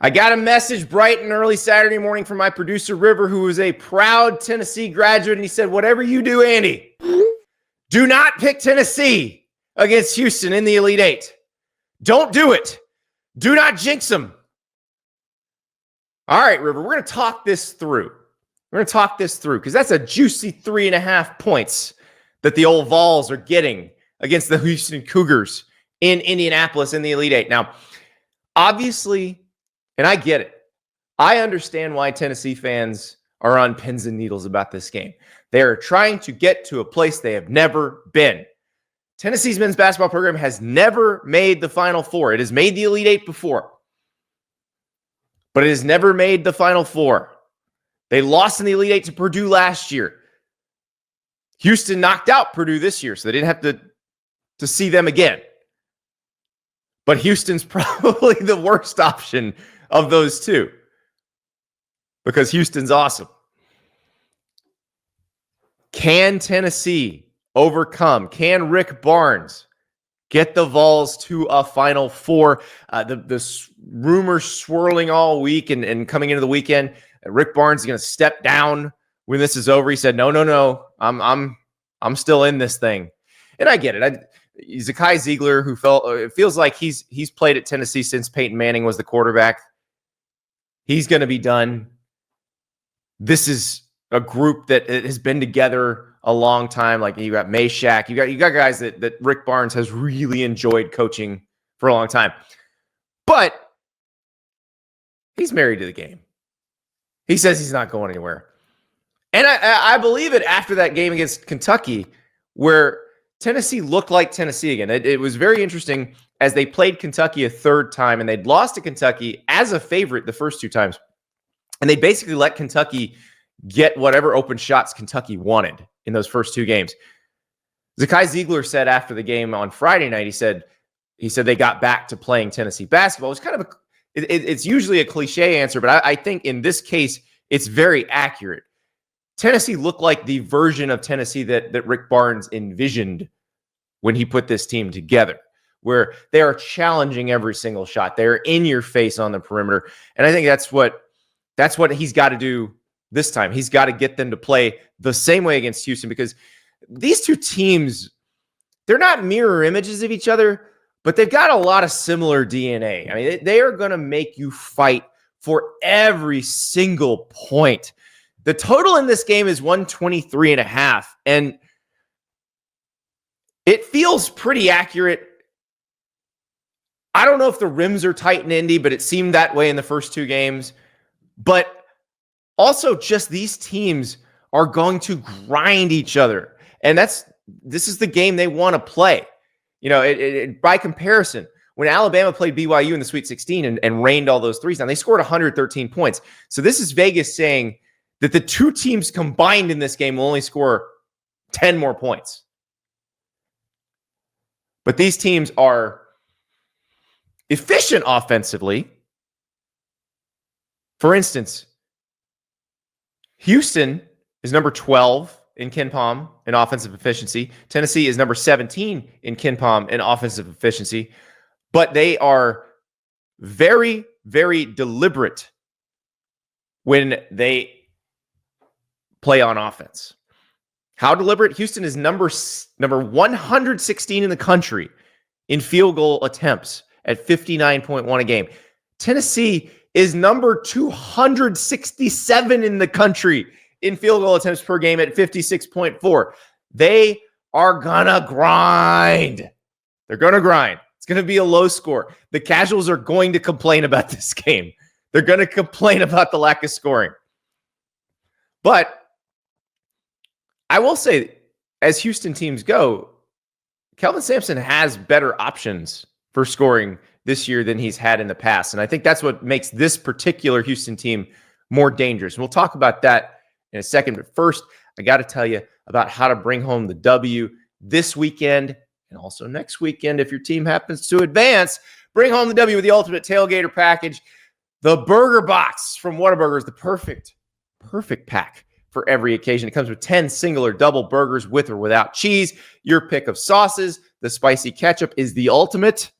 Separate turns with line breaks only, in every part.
I got a message bright and early Saturday morning from my producer, River, who is a proud Tennessee graduate, and he said, whatever you do, Andy, do not pick Tennessee against Houston in the Elite Eight. Don't do it. Do not jinx them. All right, River, we're going to talk this through. We're going to talk this through because that's a juicy 3.5 points that the old Vols are getting against the Houston Cougars in Indianapolis in the Elite Eight. Now, obviously, and I get it. I understand why Tennessee fans are on pins and needles about this game. They are trying to get to a place they have never been. Tennessee's men's basketball program has never made the Final Four. It has made the Elite Eight before, but it has never made the Final Four. They lost in the Elite Eight to Purdue last year. Houston knocked out Purdue this year, so they didn't have to see them again. But Houston's probably the worst option of those two because Houston's awesome. Can Tennessee overcome? Can Rick Barnes get the Vols to a Final Four? The rumors swirling all week and coming into the weekend, Rick Barnes is going to step down when this is over. He said, no, I'm still in this thing. And I get it. Zakai Ziegler, who it feels like he's played at Tennessee since Peyton Manning was the quarterback. He's going to be done. This is a group that has been together a long time. Like you got Meshack, you got guys that Rick Barnes has really enjoyed coaching for a long time. But he's married to the game. He says he's not going anywhere. And I believe it after that game against Kentucky, where Tennessee looked like Tennessee again. It was very interesting as they played Kentucky a third time, and they'd lost to Kentucky as a favorite the first two times. And they basically let Kentucky get whatever open shots Kentucky wanted in those first two games. Zakai Ziegler said after the game on Friday night, he said they got back to playing Tennessee basketball. It's kind of it's usually a cliche answer, but I think in this case, it's very accurate. Tennessee looked like the version of Tennessee that Rick Barnes envisioned when he put this team together, where they are challenging every single shot. They're in your face on the perimeter. And I think that's what he's got to do this time. He's got to get them to play the same way against Houston, because these two teams, they're not mirror images of each other, but they've got a lot of similar DNA. I mean, they are going to make you fight for every single point. The total in this game is 123.5, and it feels pretty accurate. I don't know if the rims are tight in Indy, but it seemed that way in the first two games. But also just these teams are going to grind each other. And this is the game they want to play. You know, by comparison, when Alabama played BYU in the Sweet 16 and rained all those threes down, they scored 113 points. So this is Vegas saying that the two teams combined in this game will only score 10 more points. But these teams are efficient offensively. For instance, Houston is number 12 in KenPom in offensive efficiency. Tennessee is number 17 in KenPom in offensive efficiency. But they are very, very deliberate when they play on offense. How deliberate? Houston is number 116 in the country in field goal attempts at 59.1 a game. Tennessee is number 267 in the country in field goal attempts per game at 56.4. They are gonna grind. They're gonna grind. It's gonna be a low score. The casuals are going to complain about this game. They're gonna complain about the lack of scoring. But I will say, as Houston teams go, Kelvin Sampson has better options for scoring this year than he's had in the past. And I think that's what makes this particular Houston team more dangerous. And we'll talk about that in a second. But first, I got to tell you about how to bring home the W this weekend and also next weekend. If your team happens to advance, bring home the W with the ultimate tailgater package. The burger box from Whataburger is the perfect pack for every occasion. It comes with 10 single or double burgers with or without cheese. Your pick of sauces. The spicy ketchup is the ultimate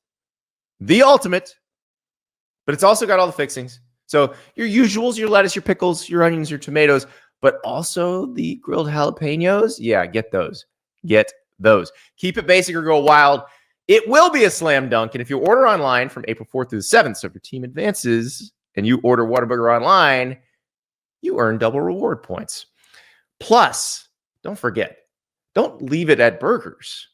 but it's also got all the fixings. So your usuals, your lettuce, your pickles, your onions, your tomatoes, but also the grilled jalapenos. Yeah, get those. Get those. Keep it basic or go wild. It will be a slam dunk. And if you order online from April 4th through the 7th, so if your team advances and you order Whataburger online, you earn double reward points. Plus, don't forget, don't leave it at burgers.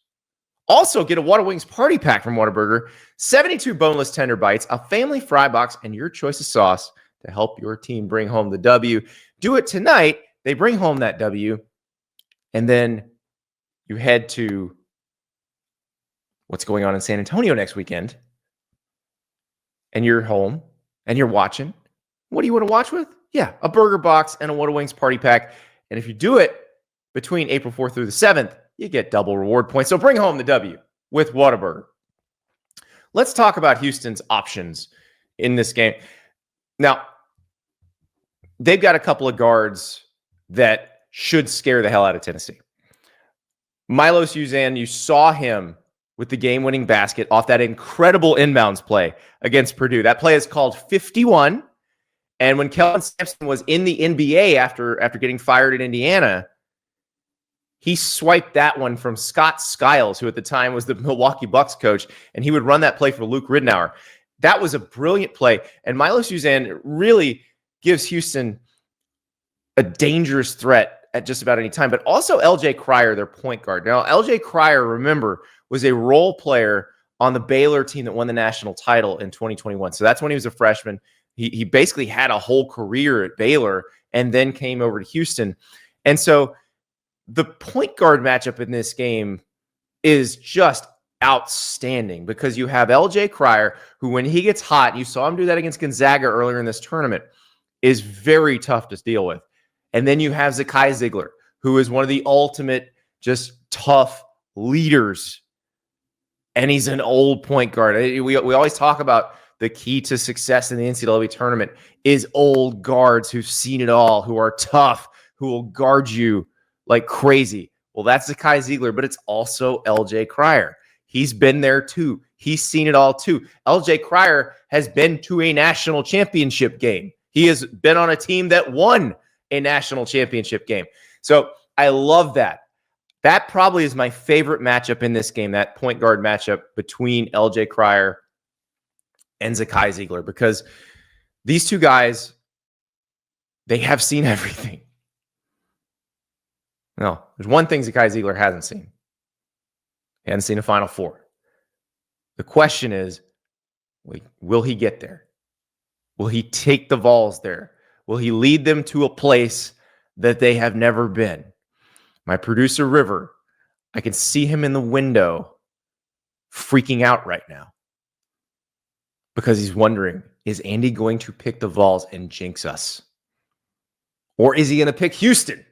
Also, get a Water Wings party pack from Whataburger, 72 boneless tender bites, a family fry box, and your choice of sauce to help your team bring home the W. Do it tonight. They bring home that W, and then you head to what's going on in San Antonio next weekend, and you're home, and you're watching. What do you want to watch with? Yeah, a burger box and a Water Wings party pack. And if you do it between April 4th through the 7th, you get double reward points. So bring home the W with Whataburger. Let's talk about Houston's options in this game. Now, they've got a couple of guards that should scare the hell out of Tennessee. Milos Uzan, you saw him with the game-winning basket off that incredible inbounds play against Purdue. That play is called 51. And when Kelvin Sampson was in the NBA after getting fired in Indiana, he swiped that one from Scott Skiles, who at the time was the Milwaukee Bucks coach, and he would run that play for Luke Ridnour. That was a brilliant play. And Milos Uzan really gives Houston a dangerous threat at just about any time. But also LJ Cryer, their point guard. Now, LJ Cryer, remember, was a role player on the Baylor team that won the national title in 2021. So that's when he was a freshman. He basically had a whole career at Baylor and then came over to Houston. And so the point guard matchup in this game is just outstanding because you have LJ Cryer, who when he gets hot, you saw him do that against Gonzaga earlier in this tournament, is very tough to deal with. And then you have Zakai Ziegler, who is one of the ultimate just tough leaders. And he's an old point guard. We always talk about the key to success in the NCAA tournament is old guards who've seen it all, who are tough, who will guard you like crazy. Well, that's Zakai Ziegler, but it's also LJ Cryer. He's been there too. He's seen it all too. LJ Cryer has been to a national championship game. He has been on a team that won a national championship game. So I love that. That probably is my favorite matchup in this game, that point guard matchup between LJ Cryer and Zakai Ziegler, because these two guys, they have seen everything. No, there's one thing Zakai Ziegler hasn't seen. He hasn't seen a Final Four. The question is, will he get there? Will he take the Vols there? Will he lead them to a place that they have never been? My producer, River, I can see him in the window freaking out right now because he's wondering, is Andy going to pick the Vols and jinx us? Or is he going to pick Houston?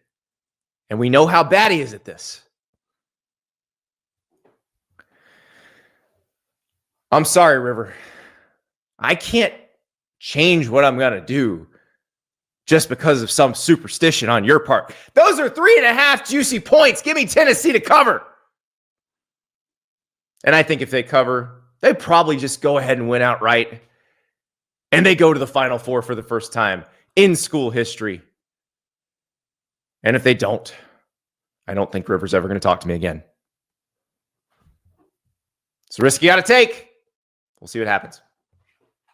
And we know how bad he is at this. I'm sorry, River. I can't change what I'm going to do just because of some superstition on your part. Those are 3.5 juicy points. Give me Tennessee to cover. And I think if they cover, they probably just go ahead and win outright. And they go to the Final Four for the first time in school history. And if they don't, I don't think River's ever going to talk to me again. It's a risk you got to take. We'll see what happens.